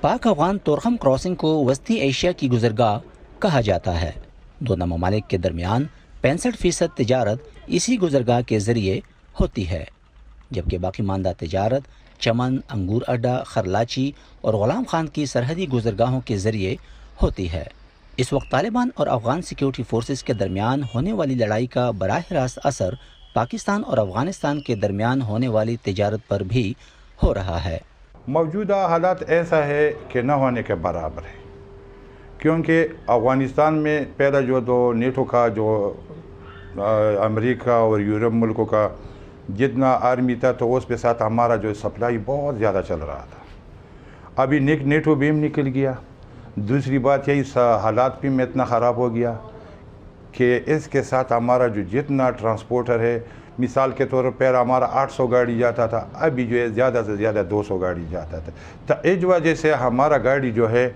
Pak Afghan Torkham crossing کو وسطی Asia کی گزرگاہ کہا جاتا ہے۔ دونوں ممالک کے درمیان 65% تجارت اسی گزرگاہ کے ذریعے ہوتی ہے، جبکہ باقی ماندہ تجارت چمن، انگور اڈا، خرلاچی اور غلام خان کی سرحدی گزرگاہوں کے ذریعے ہوتی ہے۔ اس وقت طالبان اور افغان سیکیورٹی فورسز کے درمیان ہونے والی لڑائی کا براہ راست اثر پاکستان اور افغانستان کے درمیان ہونے والی تجارت پر بھی ہو رہا ہے۔ موجودہ حالات ایسا ہے کہ نہ ہونے کے برابر ہے، کیونکہ افغانستان میں پہلا جو نیٹو کا جو امریکہ اور یورپ ملکوں کا جتنا آرمی تھا تو اس کے ساتھ ہمارا جو سپلائی بہت زیادہ چل رہا تھا۔ ابھی نیٹو بھی نکل گیا۔ دوسری بات یہ اس حالات بھی میں اتنا خراب ہو گیا کہ اس کے ساتھ ہمارا جو جتنا ٹرانسپورٹر ہے، مثال کے طور پر ہمارا 800 گاڑی جاتا تھا، ابھی جو ہے زیادہ سے زیادہ 200 گاڑی جاتا تھا۔ تو اس وجہ سے ہمارا گاڑی جو ہے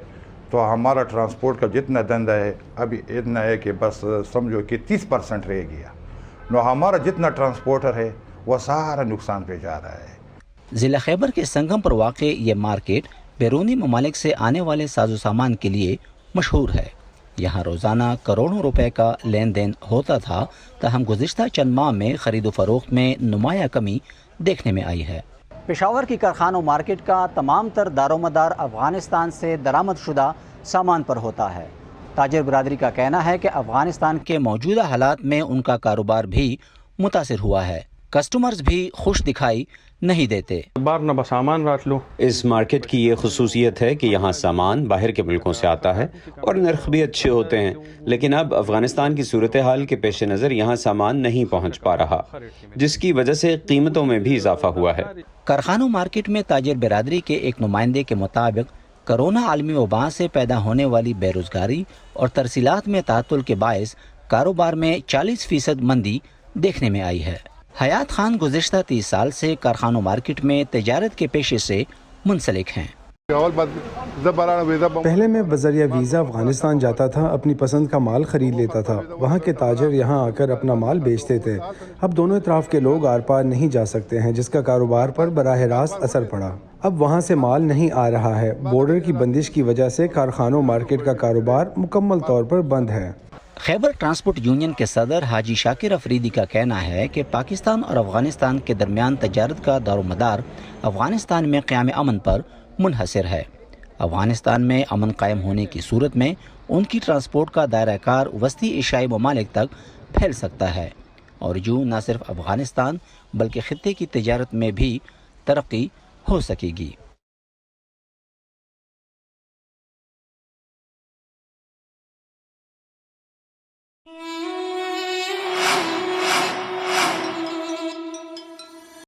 تو ہمارا ٹرانسپورٹ کا جتنا دھندا ہے ابھی اتنا ہے کہ بس سمجھو کہ 30% رہ گیا۔ نو ہمارا جتنا ٹرانسپورٹر ہے وہ سارا نقصان پہ جا رہا ہے۔ ضلع خیبر کے سنگم پر واقع یہ مارکیٹ بیرونی ممالک سے آنے والے ساز و سامان کے لیے مشہور ہے۔ یہاں روزانہ کروڑوں روپے کا لین دین ہوتا تھا، تاہم گزشتہ چند ماہ میں خرید و فروخت میں نمایاں کمی دیکھنے میں آئی ہے۔ پشاور کی کارخانوں مارکیٹ کا تمام تر دار و مدار افغانستان سے درآمد شدہ سامان پر ہوتا ہے۔ تاجر برادری کا کہنا ہے کہ افغانستان کے موجودہ حالات میں ان کا کاروبار بھی متاثر ہوا ہے۔ کسٹمرز بھی خوش دکھائی نہیں دیتے۔ اس مارکیٹ کی یہ خصوصیت ہے کہ یہاں سامان باہر کے ملکوں سے آتا ہے اور نرخ بھی اچھے ہوتے ہیں، لیکن اب افغانستان کی صورتحال کے پیش نظر یہاں سامان نہیں پہنچ پا رہا، جس کی وجہ سے قیمتوں میں بھی اضافہ ہوا ہے۔ کارخانوں مارکیٹ میں تاجر برادری کے ایک نمائندے کے مطابق کرونا عالمی وبا سے پیدا ہونے والی بے روزگاری اور ترسیلات میں تعطل کے باعث کاروبار میں 40% مندی دیکھنے میں آئی ہے۔ حیات خان گزشتہ 30 سال سے کارخانوں مارکیٹ میں تجارت کے پیشے سے منسلک ہیں۔ پہلے میں بذریعہ ویزا افغانستان جاتا تھا، اپنی پسند کا مال خرید لیتا تھا، وہاں کے تاجر یہاں آ کر اپنا مال بیچتے تھے۔ اب دونوں اطراف کے لوگ آر پار نہیں جا سکتے ہیں، جس کا کاروبار پر براہ راست اثر پڑا۔ اب وہاں سے مال نہیں آ رہا ہے۔ بارڈر کی بندش کی وجہ سے کارخانوں مارکیٹ کا کاروبار مکمل طور پر بند ہے۔ خیبر ٹرانسپورٹ یونین کے صدر حاجی شاکر افریدی کا کہنا ہے کہ پاکستان اور افغانستان کے درمیان تجارت کا دار و مدار افغانستان میں قیام امن پر منحصر ہے۔ افغانستان میں امن قائم ہونے کی صورت میں ان کی ٹرانسپورٹ کا دائرہ کار وسطی ایشیائی ممالک تک پھیل سکتا ہے، اور یوں نہ صرف افغانستان بلکہ خطے کی تجارت میں بھی ترقی ہو سکے گی۔